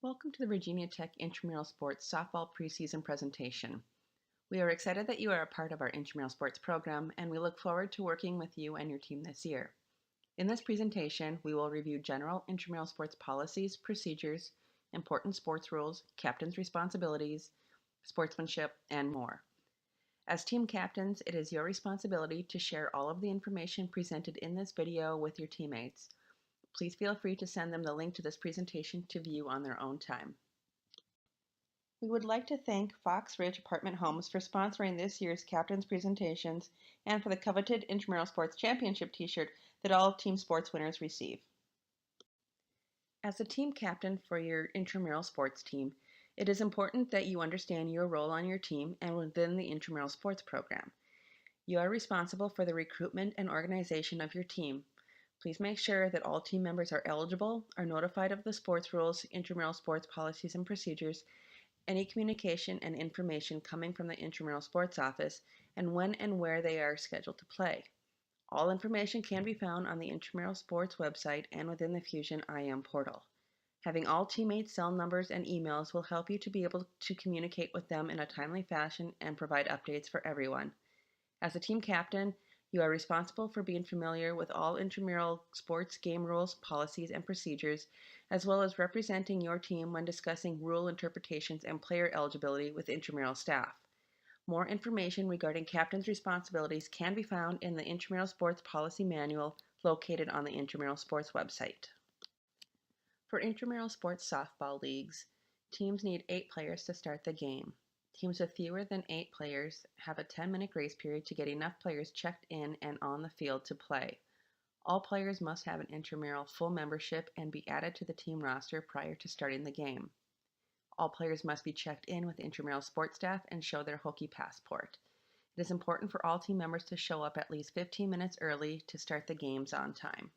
Welcome to the Virginia Tech Intramural Sports Softball Preseason presentation. We are excited that you are a part of our Intramural Sports program, and we look forward to working with you and your team this year. In this presentation, we will review general intramural sports policies, procedures, important sports rules, captain's responsibilities, sportsmanship, and more. As team captains, it is your responsibility to share all of the information presented in this video with your teammates. Please feel free to send them the link to this presentation to view on their own time. We would like to thank Fox Ridge Apartment Homes for sponsoring this year's captain's presentations and for the coveted Intramural Sports Championship t-shirt that all team sports winners receive. As a team captain for your intramural sports team, it is important that you understand your role on your team and within the intramural sports program. You are responsible for the recruitment and organization of your team. Please make sure that all team members are eligible, are notified of the sports rules, intramural sports policies and procedures, any communication and information coming from the intramural sports office, and when and where they are scheduled to play. All information can be found on the intramural sports website and within the Fusion IM portal. Having all teammates' cell numbers and emails will help you to be able to communicate with them in a timely fashion and provide updates for everyone. As a team captain, you are responsible for being familiar with all intramural sports game rules, policies, and procedures, as well as representing your team when discussing rule interpretations and player eligibility with intramural staff. More information regarding captain's responsibilities can be found in the Intramural Sports Policy Manual located on the Intramural Sports website. For intramural sports softball leagues, teams need 8 players to start the game. Teams with fewer than 8 players have a 10-minute grace period to get enough players checked in and on the field to play. All players must have an intramural full membership and be added to the team roster prior to starting the game. All players must be checked in with intramural sports staff and show their Hokie passport. It is important for all team members to show up at least 15 minutes early to start the games on time.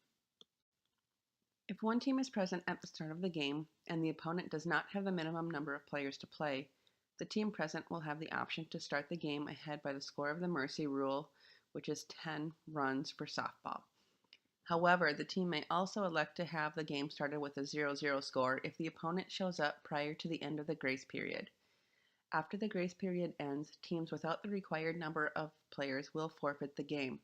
If one team is present at the start of the game and the opponent does not have the minimum number of players to play, the team present will have the option to start the game ahead by the score of the mercy rule, which is 10 runs for softball. However, the team may also elect to have the game started with a 0-0 score if the opponent shows up prior to the end of the grace period. After the grace period ends, teams without the required number of players will forfeit the game.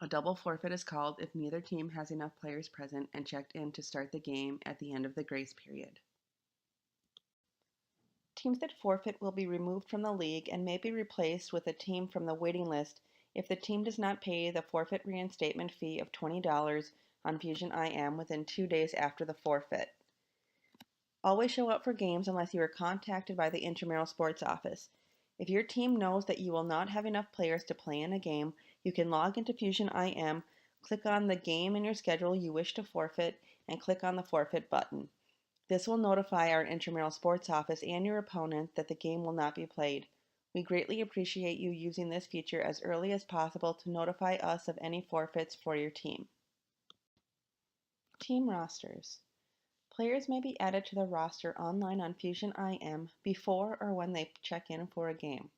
A double forfeit is called if neither team has enough players present and checked in to start the game at the end of the grace period. Teams that forfeit will be removed from the league and may be replaced with a team from the waiting list if the team does not pay the forfeit reinstatement fee of $20 on Fusion IM within 2 days after the forfeit. Always show up for games unless you are contacted by the intramural sports office. If your team knows that you will not have enough players to play in a game, you can log into Fusion IM, click on the game in your schedule you wish to forfeit, and click on the forfeit button. This will notify our intramural sports office and your opponent that the game will not be played. We greatly appreciate you using this feature as early as possible to notify us of any forfeits for your team. Team rosters. Players may be added to the roster online on Fusion IM before or when they check in for a game.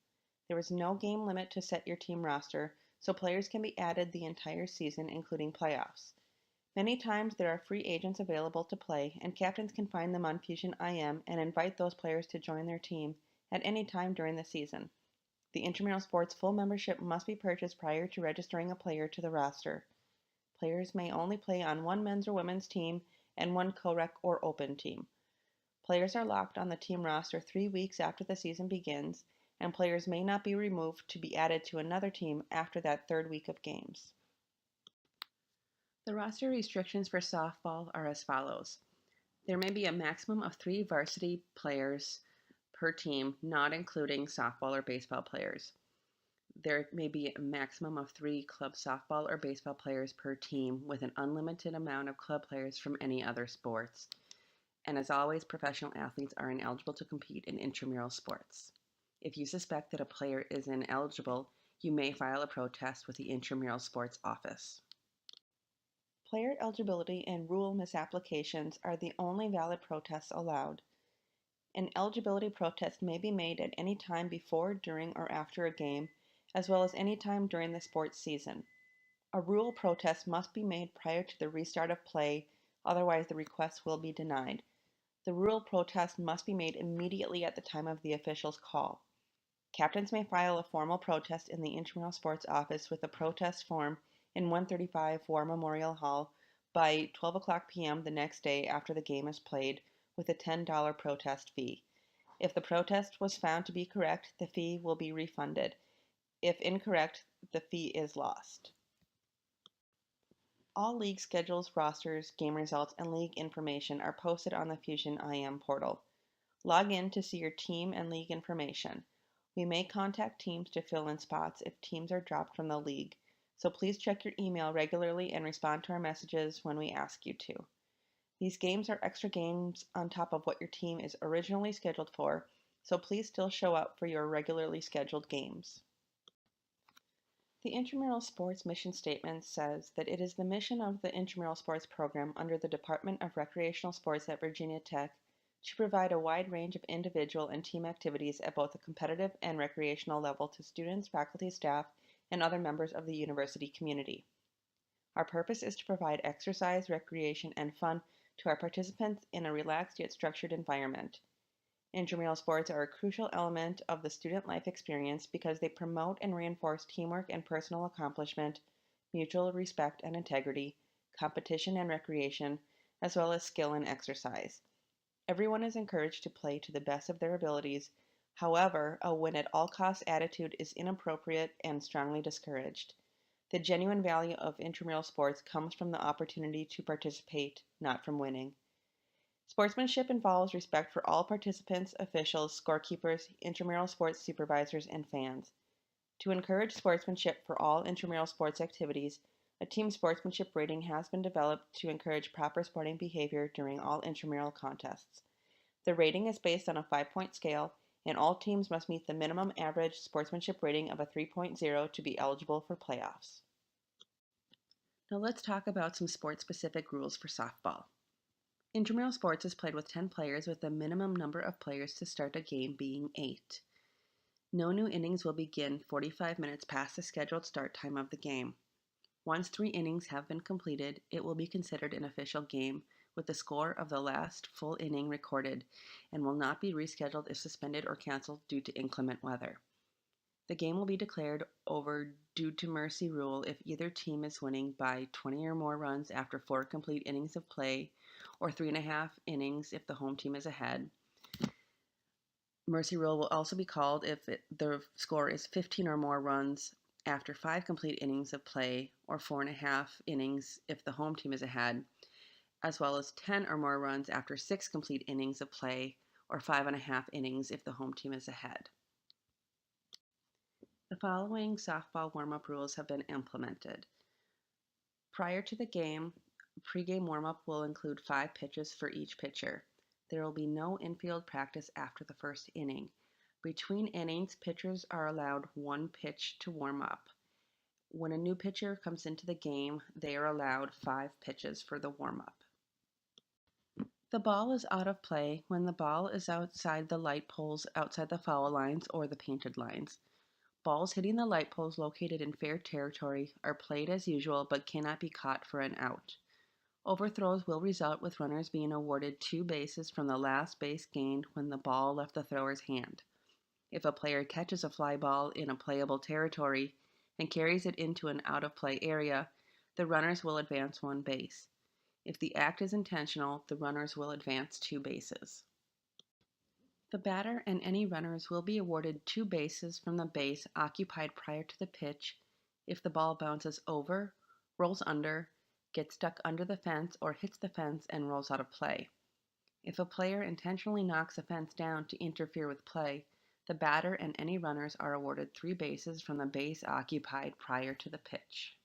There is no game limit to set your team roster, so players can be added the entire season, including playoffs. Many times there are free agents available to play, and captains can find them on Fusion IM and invite those players to join their team at any time during the season. The intramural sports full membership must be purchased prior to registering a player to the roster. Players may only play on one men's or women's team and one co-rec or open team. Players are locked on the team roster 3 weeks after the season begins, and players may not be removed to be added to another team after that 3rd week of games. The roster restrictions for softball are as follows. There may be a maximum of 3 varsity players per team, not including softball or baseball players. There may be a maximum of 3 club softball or baseball players per team with an unlimited amount of club players from any other sports. And as always, professional athletes are ineligible to compete in intramural sports. If you suspect that a player is ineligible, you may file a protest with the intramural sports office. Player eligibility and rule misapplications are the only valid protests allowed. An eligibility protest may be made at any time before, during, or after a game, as well as any time during the sports season. A rule protest must be made prior to the restart of play, otherwise the request will be denied. The rule protest must be made immediately at the time of the official's call. Captains may file a formal protest in the Intramural Sports Office with a protest form in 135 War Memorial Hall by 12 p.m. the next day after the game is played, with a $10 protest fee. If the protest was found to be correct, the fee will be refunded. If incorrect, the fee is lost. All league schedules, rosters, game results, and league information are posted on the Fusion IM portal. Log in to see your team and league information. We may contact teams to fill in spots if teams are dropped from the league, so please check your email regularly and respond to our messages when we ask you to. These games are extra games on top of what your team is originally scheduled for, so please still show up for your regularly scheduled games. The Intramural Sports Mission Statement says that it is the mission of the Intramural Sports Program under the Department of Recreational Sports at Virginia Tech to provide a wide range of individual and team activities at both the competitive and recreational level to students, faculty, staff, and other members of the university community. Our purpose is to provide exercise, recreation, and fun to our participants in a relaxed yet structured environment. Intramural sports are a crucial element of the student life experience because they promote and reinforce teamwork and personal accomplishment, mutual respect and integrity, competition and recreation, as well as skill and exercise. Everyone is encouraged to play to the best of their abilities. However, a win-at-all-costs attitude is inappropriate and strongly discouraged. The genuine value of intramural sports comes from the opportunity to participate, not from winning. Sportsmanship involves respect for all participants, officials, scorekeepers, intramural sports supervisors, and fans. To encourage sportsmanship for all intramural sports activities, a team sportsmanship rating has been developed to encourage proper sporting behavior during all intramural contests. The rating is based on a 5-point scale, and all teams must meet the minimum average sportsmanship rating of a 3.0 to be eligible for playoffs. Now let's talk about some sport-specific rules for softball. Intramural sports is played with 10 players, with the minimum number of players to start a game being 8. No new innings will begin 45 minutes past the scheduled start time of the game. Once 3 innings have been completed, it will be considered an official game, with the score of the last full inning recorded, and will not be rescheduled if suspended or canceled due to inclement weather. The game will be declared over due to mercy rule if either team is winning by 20 or more runs after 4 complete innings of play, or 3.5 innings if the home team is ahead. Mercy rule will also be called if the score is 15 or more runs after 5 complete innings of play, or 4.5 innings if the home team is ahead, as well as 10 or more runs after 6 complete innings of play, or 5.5 innings if the home team is ahead. The following softball warm-up rules have been implemented. Prior to the game, pregame warm-up will include 5 pitches for each pitcher. There will be no infield practice after the first inning. Between innings, pitchers are allowed 1 pitch to warm up. When a new pitcher comes into the game, they are allowed 5 pitches for the warm-up. The ball is out of play when the ball is outside the light poles outside the foul lines or the painted lines. Balls hitting the light poles located in fair territory are played as usual but cannot be caught for an out. Overthrows will result with runners being awarded 2 bases from the last base gained when the ball left the thrower's hand. If a player catches a fly ball in a playable territory and carries it into an out-of-play area, the runners will advance 1 base. If the act is intentional, the runners will advance 2 bases. The batter and any runners will be awarded 2 bases from the base occupied prior to the pitch if the ball bounces over, rolls under, gets stuck under the fence, or hits the fence and rolls out of play. If a player intentionally knocks a fence down to interfere with play, the batter and any runners are awarded 3 bases from the base occupied prior to the pitch.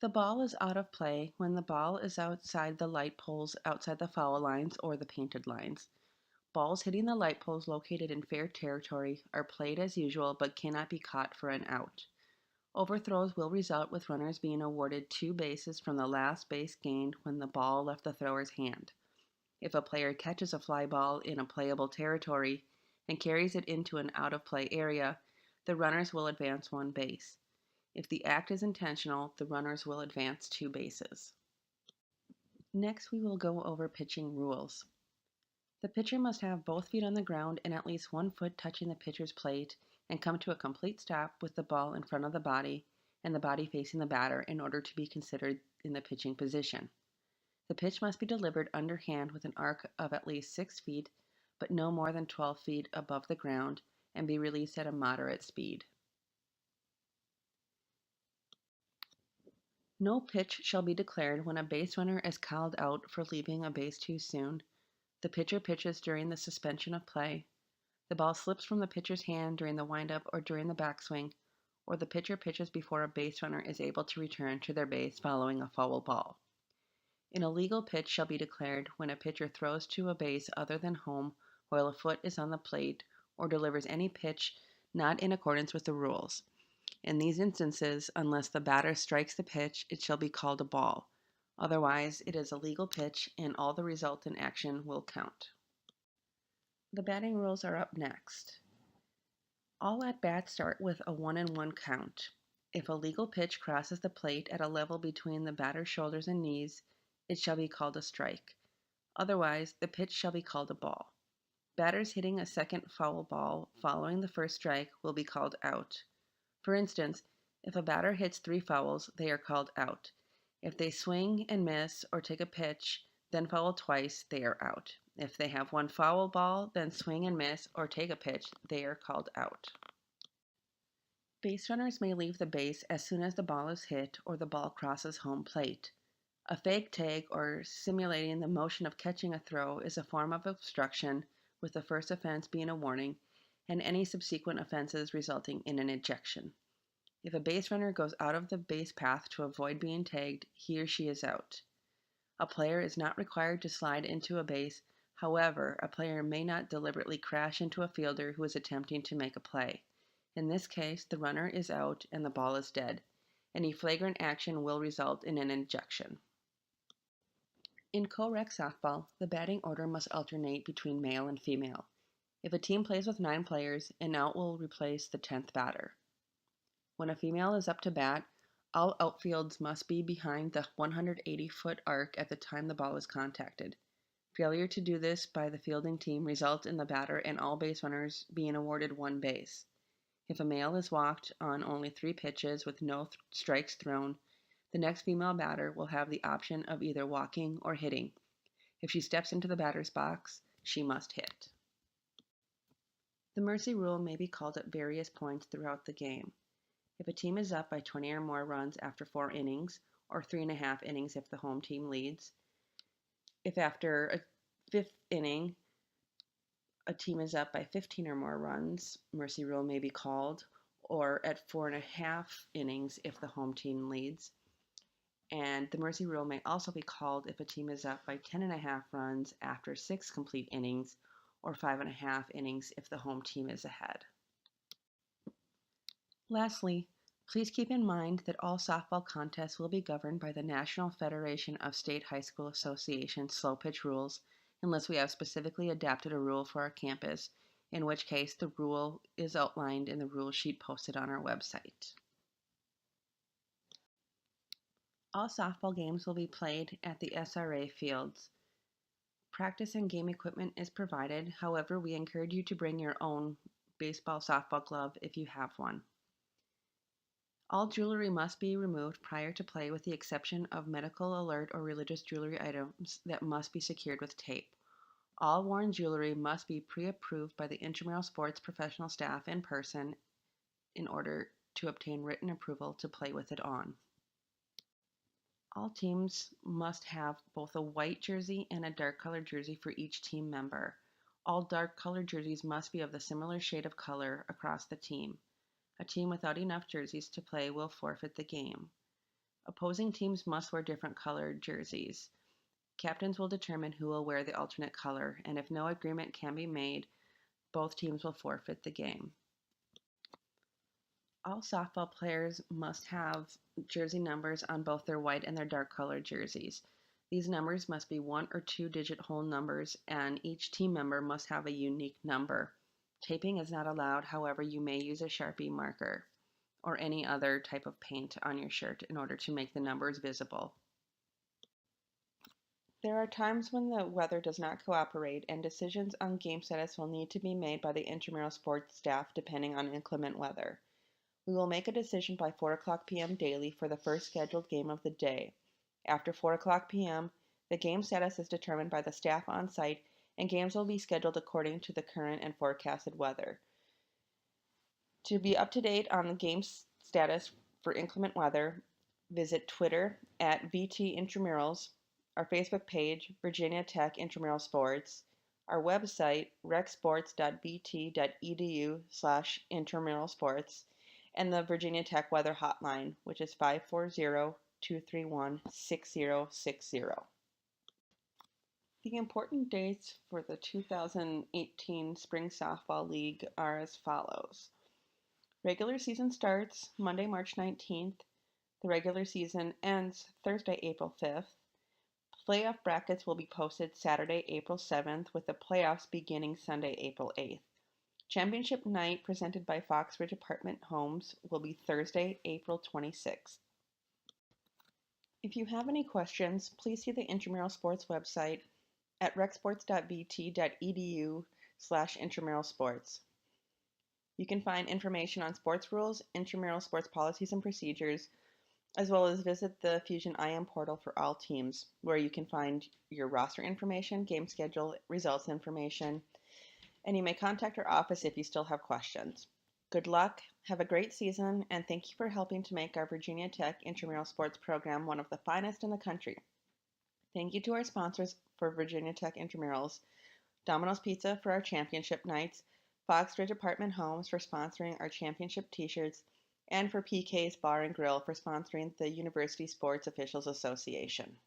The ball is out of play when the ball is outside the light poles outside the foul lines or the painted lines. Balls hitting the light poles located in fair territory are played as usual but cannot be caught for an out. Overthrows will result with runners being awarded 2 bases from the last base gained when the ball left the thrower's hand. If a player catches a fly ball in a playable territory and carries it into an out-of-play area, the runners will advance 1 base. If the act is intentional, the runners will advance 2 bases. Next, we will go over pitching rules. The pitcher must have both feet on the ground and at least 1 foot touching the pitcher's plate and come to a complete stop with the ball in front of the body and the body facing the batter in order to be considered in the pitching position. The pitch must be delivered underhand with an arc of at least 6 feet, but no more than 12 feet above the ground, and be released at a moderate speed. No pitch shall be declared when a base runner is called out for leaving a base too soon. The pitcher pitches during the suspension of play. The ball slips from the pitcher's hand during the windup or during the backswing, or the pitcher pitches before a base runner is able to return to their base following a foul ball. An illegal pitch shall be declared when a pitcher throws to a base other than home while a foot is on the plate or delivers any pitch not in accordance with the rules. In these instances, unless the batter strikes the pitch, it shall be called a ball. Otherwise, it is a legal pitch and all the resultant action will count. The batting rules are up next. All at-bats start with a 1-1 count. If a legal pitch crosses the plate at a level between the batter's shoulders and knees, it shall be called a strike. Otherwise, the pitch shall be called a ball. Batters hitting a second foul ball following the first strike will be called out. For instance, if a batter hits 3 fouls, they are called out. If they swing and miss or take a pitch, then foul twice, they are out. If they have 1 foul ball, then swing and miss or take a pitch, they are called out. Base runners may leave the base as soon as the ball is hit or the ball crosses home plate. A fake tag or simulating the motion of catching a throw is a form of obstruction, with the first offense being a warning, and any subsequent offenses resulting in an ejection. If a base runner goes out of the base path to avoid being tagged, he or she is out. A player is not required to slide into a base. However, a player may not deliberately crash into a fielder who is attempting to make a play. In this case, the runner is out and the ball is dead. Any flagrant action will result in an ejection. In co-rec softball, the batting order must alternate between male and female. If a team plays with 9 players, an out will replace the 10th batter. When a female is up to bat, all outfields must be behind the 180-foot arc at the time the ball is contacted. Failure to do this by the fielding team results in the batter and all base runners being awarded 1 base. If a male is walked on only 3 pitches with no strikes thrown, the next female batter will have the option of either walking or hitting. If she steps into the batter's box, she must hit. The mercy rule may be called at various points throughout the game. If a team is up by 20 or more runs after 4 innings, or 3.5 innings if the home team leads, if after a 5th inning a team is up by 15 or more runs, mercy rule may be called, or at 4.5 innings if the home team leads. And the mercy rule may also be called if a team is up by 10.5 runs after 6 complete innings, or 5.5 innings if the home team is ahead. Lastly, please keep in mind that all softball contests will be governed by the National Federation of State High School Association slow pitch rules, unless we have specifically adapted a rule for our campus, in which case the rule is outlined in the rule sheet posted on our website. All softball games will be played at the SRA fields. Practice and game equipment is provided, however, we encourage you to bring your own baseball softball glove if you have one. All jewelry must be removed prior to play with the exception of medical alert or religious jewelry items that must be secured with tape. All worn jewelry must be pre-approved by the Intramural sports professional staff in person in order to obtain written approval to play with it on. All teams must have both a white jersey and a dark colored jersey for each team member. All dark colored jerseys must be of the similar shade of color across the team. A team without enough jerseys to play will forfeit the game. Opposing teams must wear different colored jerseys. Captains will determine who will wear the alternate color, and if no agreement can be made, both teams will forfeit the game. All softball players must have jersey numbers on both their white and their dark colored jerseys. These numbers must be 1 or 2 digit whole numbers, and each team member must have a unique number. Taping is not allowed, however, you may use a Sharpie marker or any other type of paint on your shirt in order to make the numbers visible. There are times when the weather does not cooperate and decisions on game status will need to be made by the intramural sports staff depending on inclement weather. We will make a decision by 4:00 p.m. daily for the first scheduled game of the day. After 4:00 p.m., the game status is determined by the staff on site and games will be scheduled according to the current and forecasted weather. To be up to date on the game status for inclement weather, visit Twitter at VT Intramurals, our Facebook page, Virginia Tech Intramural Sports, our website, recsports.bt.edu/intramuralsports, and the Virginia Tech Weather Hotline, which is 540-231-6060. The important dates for the 2018 Spring Softball League are as follows. Regular season starts Monday, March 19th. The regular season ends Thursday, April 5th. Playoff brackets will be posted Saturday, April 7th, with the playoffs beginning Sunday, April 8th. Championship night, presented by Foxbridge Apartment Homes, will be Thursday, April 26th. If you have any questions, please see the Intramural Sports website at recsports.bt.edu/intramuralsports. You can find information on sports rules, intramural sports policies and procedures, as well as visit the Fusion IM portal for all teams, where you can find your roster information, game schedule, results information, and you may contact our office if you still have questions. Good luck, have a great season, and thank you for helping to make our Virginia Tech Intramural Sports program one of the finest in the country. Thank you to our sponsors for Virginia Tech Intramurals, Domino's Pizza for our championship nights, Foxbridge Apartment Homes for sponsoring our championship t-shirts, and for PK's Bar and Grill for sponsoring the University Sports Officials Association.